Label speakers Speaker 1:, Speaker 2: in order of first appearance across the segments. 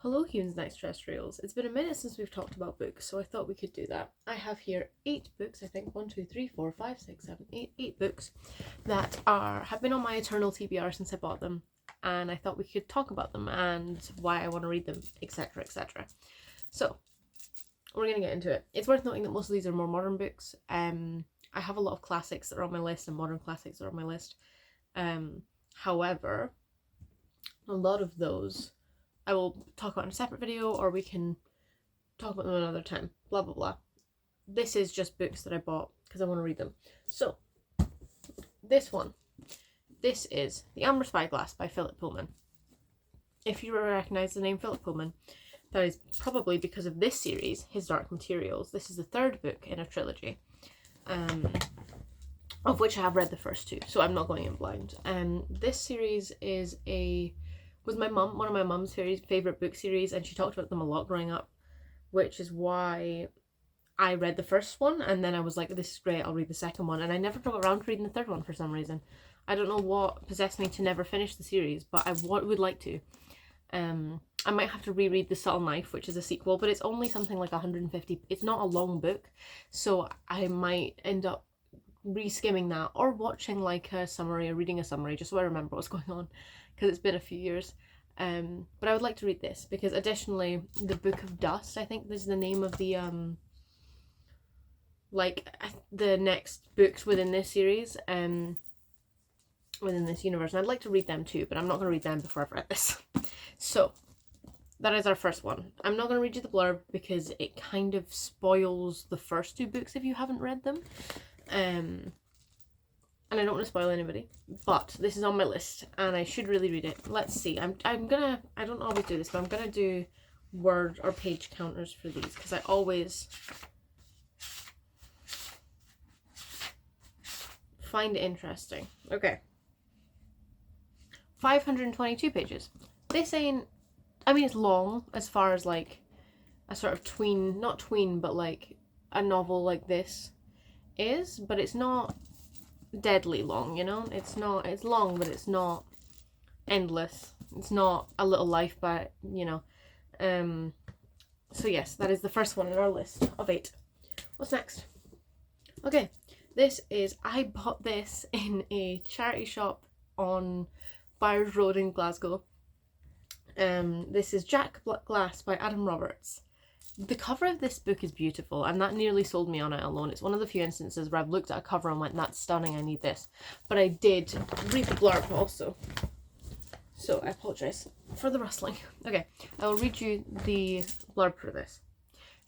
Speaker 1: Hello humans and extraterrestrials. It's been a minute since we've talked about books, so I thought we could do that. I have here 8 books, I think 1, 2, 3, 4, 5, 6, 7, 8, 8 books that have been on my eternal TBR since I bought them, and I thought we could talk about them and why I want to read them, etc, etc. So, we're going to get into it. It's worth noting that most of these are more modern books. I have a lot of classics that are on my list and modern classics that are on my list. However, a lot of those I will talk about in a separate video, or we can talk about them another time. Blah, blah, blah. This is just books that I bought because I want to read them. So, this one. This is The Amber Spyglass by Philip Pullman. If you recognise the name Philip Pullman, that is probably because of this series, His Dark Materials. This is the 3rd book in a trilogy, of which I have read the first 2, so I'm not going in blind. This series was one of my mum's favourite book series, and she talked about them a lot growing up, which is why I read the first one, and then I was like, this is great, I'll read the second one, and I never got around to reading the 3rd one for some reason. I don't know what possessed me to never finish the series, but I would like to. I might have to reread The Subtle Knife, which is a sequel, but it's only something like 150, it's not a long book, so I might end up re-skimming that, or watching like a summary, or reading a summary, just so I remember what's going on, because it's been a few years. But I would like to read this, because additionally, The Book of Dust, I think this is the name of the, the next books within this series, within this universe, and I'd like to read them too, but I'm not going to read them before I've read this. So, that is our first one. I'm not going to read you the blurb, because it kind of spoils the first 2 books if you haven't read them. And I don't want to spoil anybody, but this is on my list and I should really read it. Let's see. I don't always do this, but I'm gonna do word or page counters for these, because I always find it interesting. Okay. 522 pages. This ain't, I mean, it's long as far as like a sort of not tween, but like a novel like this is, but it's not deadly long, you know? It's long, but it's not endless. It's not A Little Life, but, you know. So yes, that is the first one in our list of 8. What's next? Okay, I bought this in a charity shop on Byres Road in Glasgow. This is Jack Glass by Adam Roberts. The cover of this book is beautiful, and that nearly sold me on it alone. It's one of the few instances where I've looked at a cover and went, that's stunning, I need this. But I did read the blurb also, so I apologise for the rustling. Okay, I will read you the blurb for this.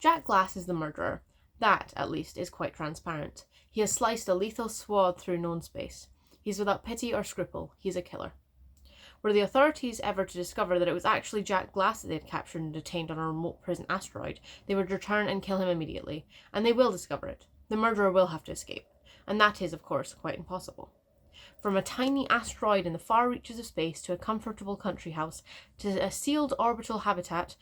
Speaker 1: Jack Glass is the murderer. That, at least, is quite transparent. He has sliced a lethal swathe through known space. He's without pity or scruple. He's a killer. Were the authorities ever to discover that it was actually Jack Glass that they had captured and detained on a remote prison asteroid, they would return and kill him immediately. And they will discover it. The murderer will have to escape. And that is, of course, quite impossible. From a tiny asteroid in the far reaches of space to a comfortable country house to a sealed orbital habitat,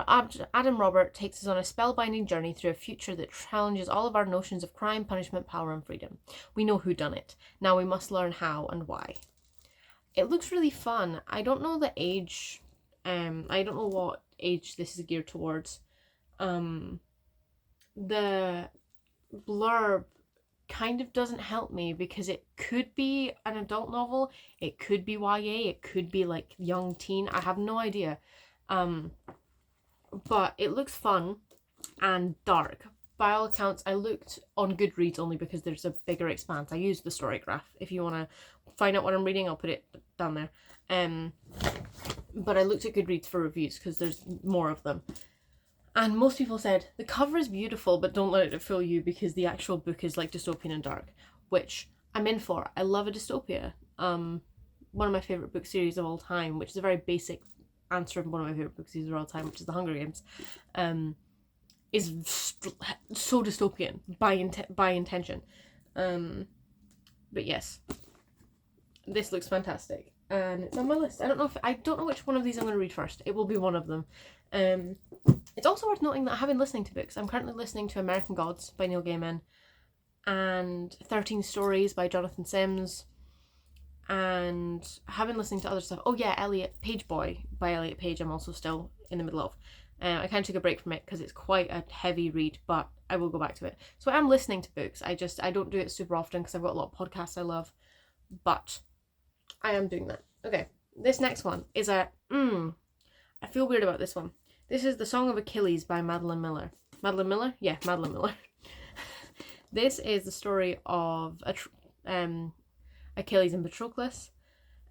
Speaker 1: Adam Robert takes us on a spellbinding journey through a future that challenges all of our notions of crime, punishment, power, and freedom. We know who done it. Now we must learn how and why. It looks really fun. I don't know the age. I don't know what age this is geared towards. The blurb kind of doesn't help me, because it could be an adult novel, it could be YA, it could be like young teen. I have no idea. But it looks fun and dark. By all accounts, I looked on Goodreads only because there's a bigger expanse. I used the story graph. If you want to find out what I'm reading, I'll put it down there. But I looked at Goodreads for reviews because there's more of them. And most people said, the cover is beautiful, but don't let it fool you, because the actual book is like dystopian and dark, which I'm in for. I love a dystopia. One of my favourite book series of all time, which is a very basic answer of one of my favourite book series of all time, which is The Hunger Games, is so dystopian by intention. But yes, this looks fantastic, and it's on my list. I don't know which one of these I'm going to read first. It will be one of them. It's also worth noting that I have been listening to books. I'm currently listening to American Gods by Neil Gaiman, and 13 Stories by Jonathan Sims, and I have been listening to other stuff. Oh yeah, Page Boy by Elliot Page I'm also still in the middle of. I kind of took a break from it because it's quite a heavy read, but I will go back to it. So I'm listening to books. I don't do it super often because I've got a lot of podcasts I love, but I am doing that. Okay, this next one is I feel weird about this one. This is The Song of Achilles by Madeline Miller. Madeline Miller? Yeah, Madeline Miller. This is the story of Achilles and Patroclus,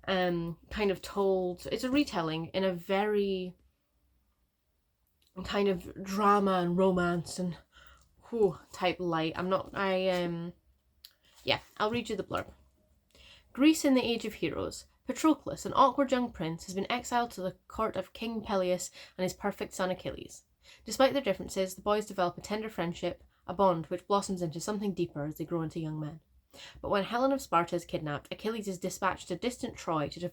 Speaker 1: kind of told. It's a retelling in a very kind of drama and romance and type light. I'll read you the blurb. Greece in the Age of Heroes. Patroclus, an awkward young prince, has been exiled to the court of King Peleus and his perfect son Achilles. Despite their differences, the boys develop a tender friendship, a bond which blossoms into something deeper as they grow into young men. But when Helen of Sparta is kidnapped, Achilles is dispatched to distant Troy to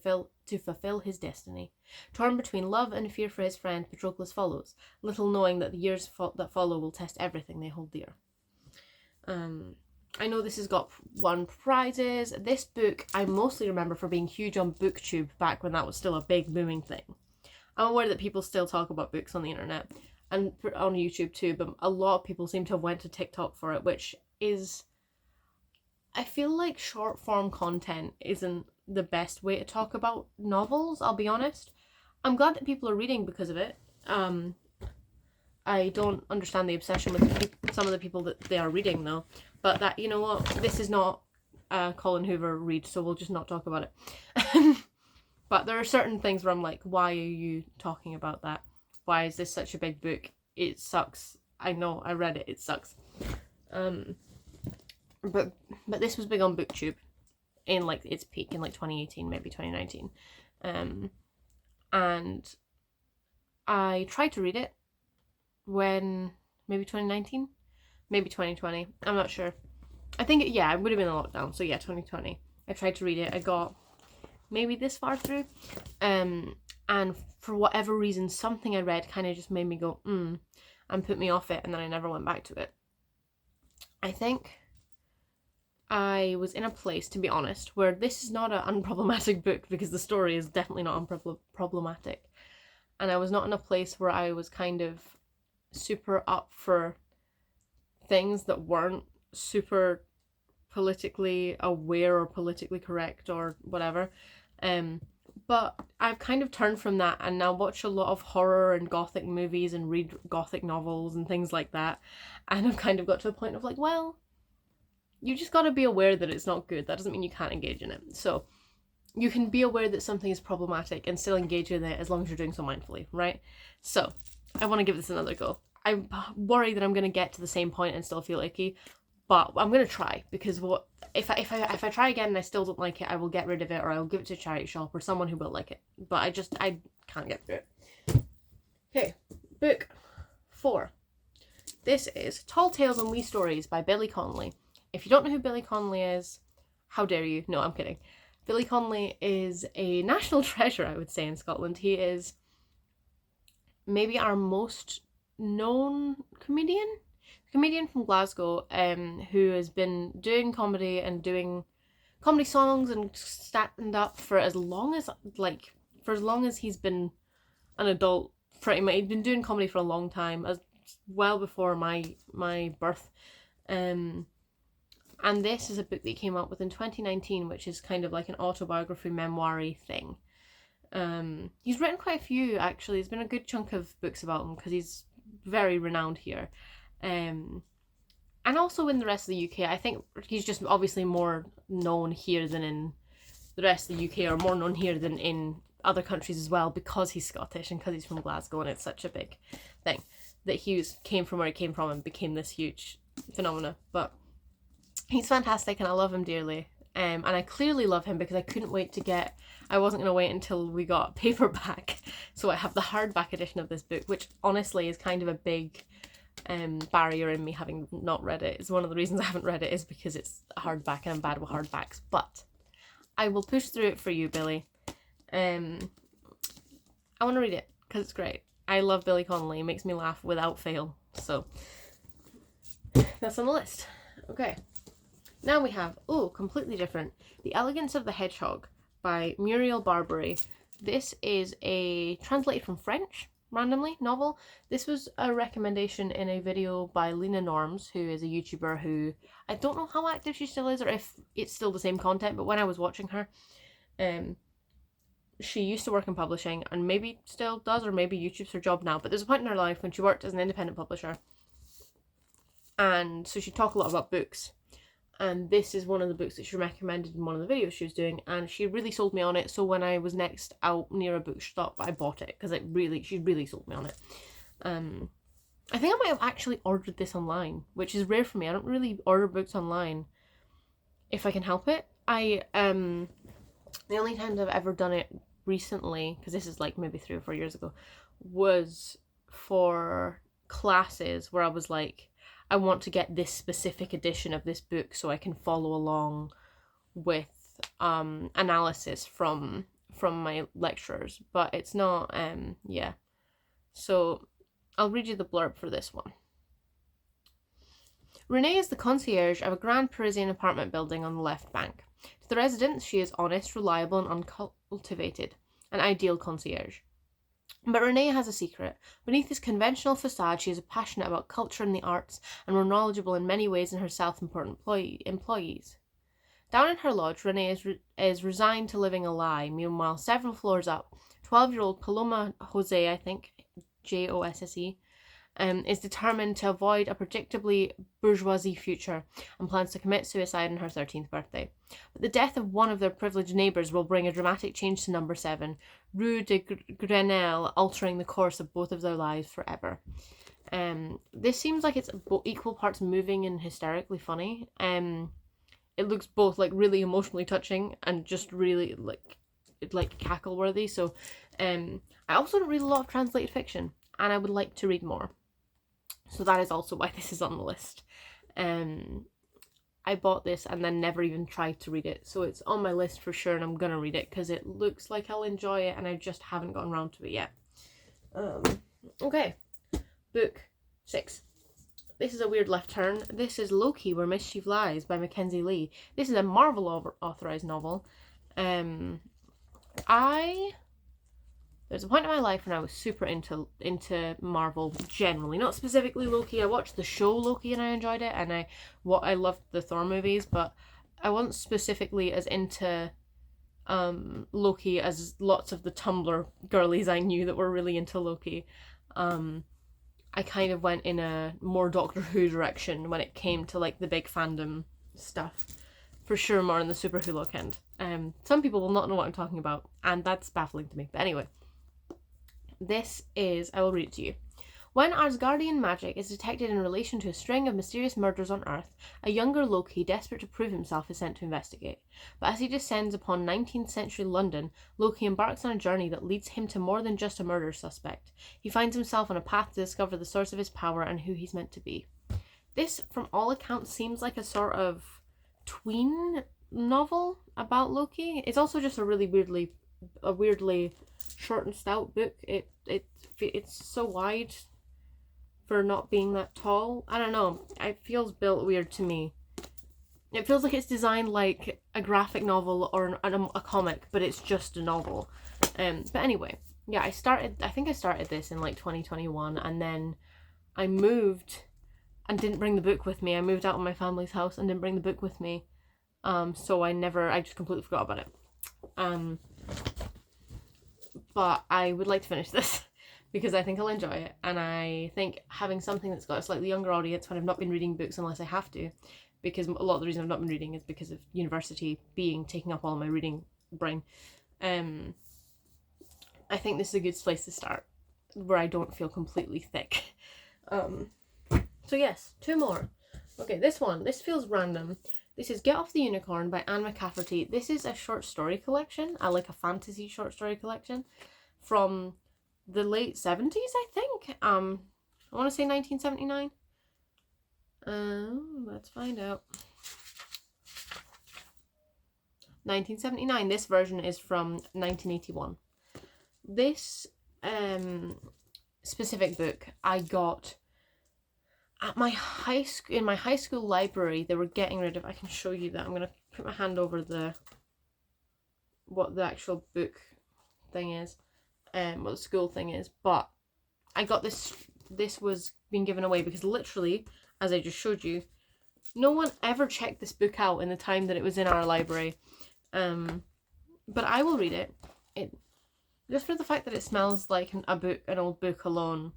Speaker 1: fulfill his destiny. Torn between love and fear for his friend, Patroclus follows, little knowing that the years that follow will test everything they hold dear. I know this has got won prizes. This book I mostly remember for being huge on BookTube back when that was still a big booming thing. I'm aware that people still talk about books on the internet and on YouTube too, but a lot of people seem to have went to TikTok for it, which is... I feel like short form content isn't the best way to talk about novels, I'll be honest. I'm glad that people are reading because of it. I don't understand the obsession with some of the people that they are reading though. But that, you know what, this is not a Colin Hoover read, so we'll just not talk about it. But there are certain things where I'm like, why are you talking about that? Why is this such a big book? It sucks. I know, I read it, it sucks. But this was big on BookTube in like its peak in like 2018, maybe 2019. And I tried to read it when, maybe 2019? Maybe 2020. I'm not sure. I think, it would have been a lockdown. So yeah, 2020. I tried to read it. I got maybe this far through. And for whatever reason, something I read kind of just made me go, and put me off it. And then I never went back to it. I think I was in a place, to be honest, where this is not an unproblematic book because the story is definitely not unproblematic. And I was not in a place where I was kind of super up for things that weren't super politically aware or politically correct or whatever. But I've kind of turned from that and now watch a lot of horror and gothic movies and read gothic novels and things like that. And I've kind of got to a point of like, well, you just got to be aware that it's not good. That doesn't mean you can't engage in it. So you can be aware that something is problematic and still engage with it as long as you're doing so mindfully, right? So I want to give this another go. I'm worried that I'm going to get to the same point and still feel icky, but I'm going to try because if I try again and I still don't like it, I will get rid of it or I'll give it to a charity shop or someone who will like it. But I can't get through it. Okay, book 4. This is Tall Tales and Wee Stories by Billy Connolly. If you don't know who Billy Connolly is, how dare you? No, I'm kidding. Billy Connolly is a national treasure, I would say, in Scotland. He is maybe our most known comedian from Glasgow, who has been doing comedy and doing comedy songs and stand up for as long as he's been an adult. Pretty much, he's been doing comedy for a long time, as well before my birth. And this is a book that he came up with in 2019, which is kind of like an autobiography memoir-y thing. He's written quite a few, actually. There's been a good chunk of books about him because he's very renowned here. And also in the rest of the UK. I think he's just obviously more known here than in the rest of the UK, or more known here than in other countries as well, because he's Scottish and because he's from Glasgow and it's such a big thing that he came from where he came from and became this huge phenomena. But he's fantastic and I love him dearly. And I clearly love him because I couldn't wait to get... I wasn't going to wait until we got paperback. So I have the hardback edition of this book, which honestly is kind of a big barrier in me having not read it. It's one of the reasons I haven't read it is because it's a hardback and I'm bad with hardbacks. But I will push through it for you, Billy. I want to read it because it's great. I love Billy Connolly. He makes me laugh without fail. So that's on the list. Okay. Now we have, completely different. The Elegance of the Hedgehog by Muriel Barbary. This is a translated from French, randomly, novel. This was a recommendation in a video by Lena Norms, who is a YouTuber who, I don't know how active she still is or if it's still the same content, but when I was watching her, she used to work in publishing and maybe still does, or maybe YouTube's her job now, but there's a point in her life when she worked as an independent publisher, and so she'd talk a lot about books, and this is one of the books that she recommended in one of the videos she was doing, and she really sold me on it. So when I was next out near a bookstop, I bought it because she really sold me on it. I think I might have actually ordered this online, which is rare for me. I don't really order books online if I can help it. The only times I've ever done it recently, because this is like maybe 3 or 4 years ago, was for classes where I was like, I want to get this specific edition of this book so I can follow along with analysis from my lecturers, but it's not, yeah. So I'll read you the blurb for this one. Renee is the concierge of a grand Parisian apartment building on the left bank. To the residents, she is honest, reliable, and uncultivated, an ideal concierge. But Renee has a secret. Beneath this conventional facade, she is passionate about culture and the arts, and more knowledgeable in many ways than her self-important employees. Down in her lodge, Renee is resigned to living a lie. Meanwhile, several floors up, 12-year-old Paloma Jose, I think, Josse, is determined to avoid a predictably bourgeoisie future and plans to commit suicide on her 13th birthday. But the death of one of their privileged neighbours will bring a dramatic change to number 7, Rue de Grenelle, altering the course of both of their lives forever. This seems like it's equal parts moving and hysterically funny. It looks both like really emotionally touching and just really like cackle worthy. So I also don't read a lot of translated fiction, and I would like to read more. So that is also why this is on the list. I bought this and then never even tried to read it. So it's on my list for sure, and I'm going to read it because it looks like I'll enjoy it, and I just haven't gotten around to it yet. Okay. Book 6. This is a weird left turn. This is Loki, Where Mischief Lies by Mackenzie Lee. This is a Marvel authorized novel. There's a point in my life when I was super into Marvel generally, not specifically Loki. I watched the show Loki and I enjoyed it, and I loved the Thor movies, but I wasn't specifically as into Loki as lots of the Tumblr girlies I knew that were really into Loki. I kind of went in a more Doctor Who direction when it came to like the big fandom stuff. For sure, more in the Super Who look end. Some people will not know what I'm talking about, and that's baffling to me. But anyway, I will read it to you. When Asgardian magic is detected in relation to a string of mysterious murders on Earth, a younger Loki, desperate to prove himself, is sent to investigate. But as he descends upon 19th century London, Loki embarks on a journey that leads him to more than just a murder suspect. He finds himself on a path to discover the source of his power and who he's meant to be. This, from all accounts, seems like a sort of tween novel about Loki. It's also just a weirdly short and stout book. It's so wide for not being that tall. I don't know. It feels built weird to me. It feels like it's designed like a graphic novel or a comic, but it's just a novel. But anyway, yeah, I think I started this in like 2021, and then I moved and didn't bring the book with me. I moved out of my family's house and didn't bring the book with me. So I just completely forgot about it. But I would like to finish this because I think I'll enjoy it, and I think having something that's got a slightly younger audience when I've not been reading books unless I have to, because a lot of the reason I've not been reading is because of university taking up all of my reading brain. I think this is a good place to start where I don't feel completely thick. So yes, 2 more. Okay, this feels random. This is Get Off the Unicorn by Anne McCafferty. This is a short story collection, like a fantasy short story collection from the late 70s, I think. I want to say 1979. Let's find out. 1979. This version is from 1981. This specific book I got at my high school library. They were getting rid of, I can show you that. I'm going to put my hand over the what the actual book thing is, what the school thing is, but I got this was being given away because literally, as I just showed you, no one ever checked this book out in the time that it was in our library. But I will read it. Just for the fact that it smells like an old book alone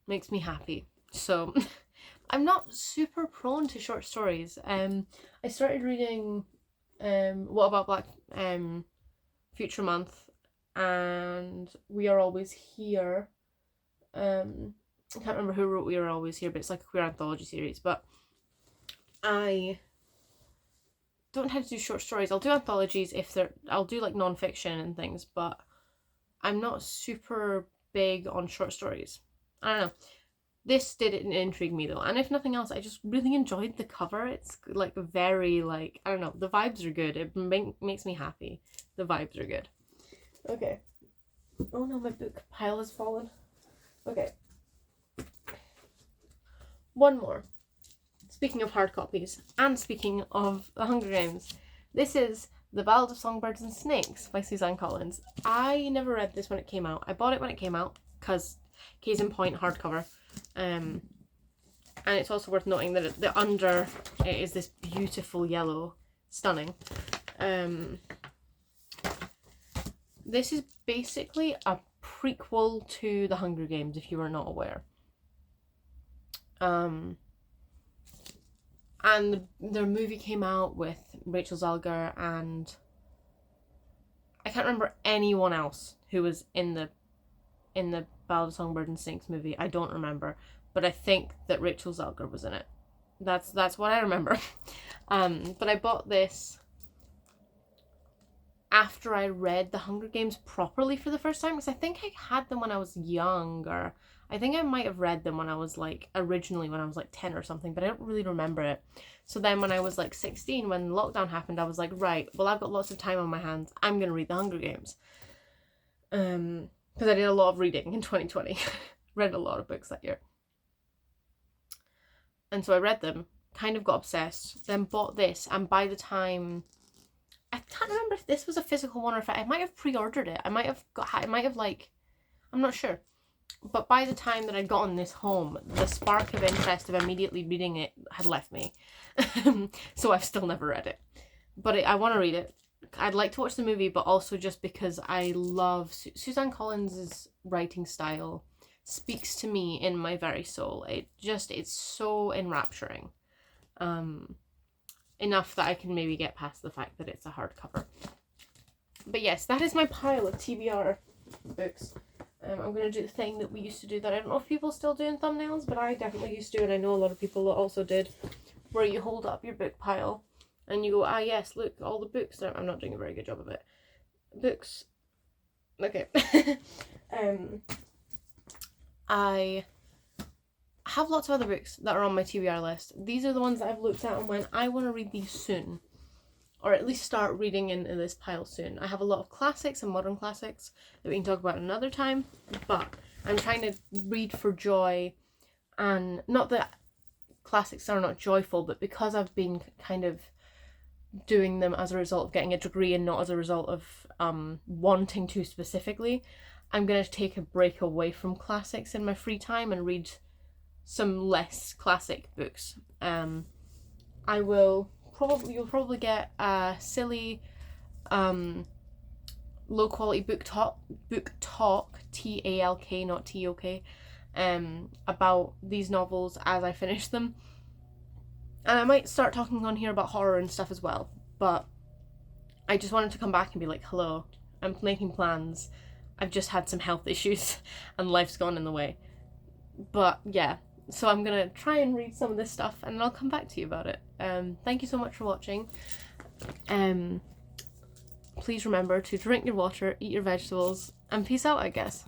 Speaker 1: makes me happy. So I'm not super prone to short stories. I started reading What About Black Future Month and We Are Always Here. I can't remember who wrote We Are Always Here, but it's like a queer anthology series. But I don't tend to do short stories. I'll do anthologies I'll do like non-fiction and things, but I'm not super big on short stories. I don't know. This didn't intrigue me though, and if nothing else, I just really enjoyed the cover. It's like very like, I don't know, the vibes are good. It makes me happy. The vibes are good. Okay. Oh no, my book pile has fallen. Okay. One more. Speaking of hard copies, and speaking of The Hunger Games, this is The Ballad of Songbirds and Snakes by Suzanne Collins. I never read this when it came out. I bought it when it came out because case in point, hardcover. And it's also worth noting that the under it is this beautiful yellow, stunning. This is basically a prequel to The Hunger Games, if you are not aware. And their movie came out with Rachel Zelger and I can't remember anyone else who was in the Ballad of Songbird and Snakes movie. I don't remember, but I think that Rachel Zelger was in it. That's what I remember. But I bought this after I read The Hunger Games properly for the first time, because I think I had them when I was younger. I think I might have read them when I was originally when I was 10 or something, but I don't really remember it. So then when I was 16, when lockdown happened, I was like, right, well, I've got lots of time on my hands. I'm going to read The Hunger Games. Because I did a lot of reading in 2020. Read a lot of books that year. And so I read them, kind of got obsessed, then bought this, and by the time, I can't remember if this was a physical one or if I might have pre-ordered it. I'm not sure. But by the time that I'd gotten this home, the spark of interest of immediately reading it had left me. So I've still never read it. But I want to read it. I'd like to watch the movie, but also just because I love Suzanne Collins' writing style speaks to me in my very soul. It's so enrapturing. Enough that I can maybe get past the fact that it's a hardcover. But yes, that is my pile of TBR books. I'm going to do the thing that we used to do that I don't know if people still do in thumbnails, but I definitely used to, and I know a lot of people also did, where you hold up your book pile and you go, ah yes, look, all the books. I'm not doing a very good job of it. Books. Okay. I have lots of other books that are on my TBR list. These are the ones that I've looked at and went, I want to read these soon. Or at least start reading in this pile soon. I have a lot of classics and modern classics that we can talk about another time, but I'm trying to read for joy, and not that classics are not joyful, but because I've been kind of doing them as a result of getting a degree and not as a result of wanting to specifically, I'm going to take a break away from classics in my free time and read some less classic books. You'll probably get a silly, low quality book talk, TALK, not TOK, about these novels as I finish them. And I might start talking on here about horror and stuff as well, but I just wanted to come back and be like, hello, I'm making plans. I've just had some health issues and life's gone in the way. But yeah. So I'm going to try and read some of this stuff and I'll come back to you about it. Thank you so much for watching. Please remember to drink your water, eat your vegetables, and peace out, I guess.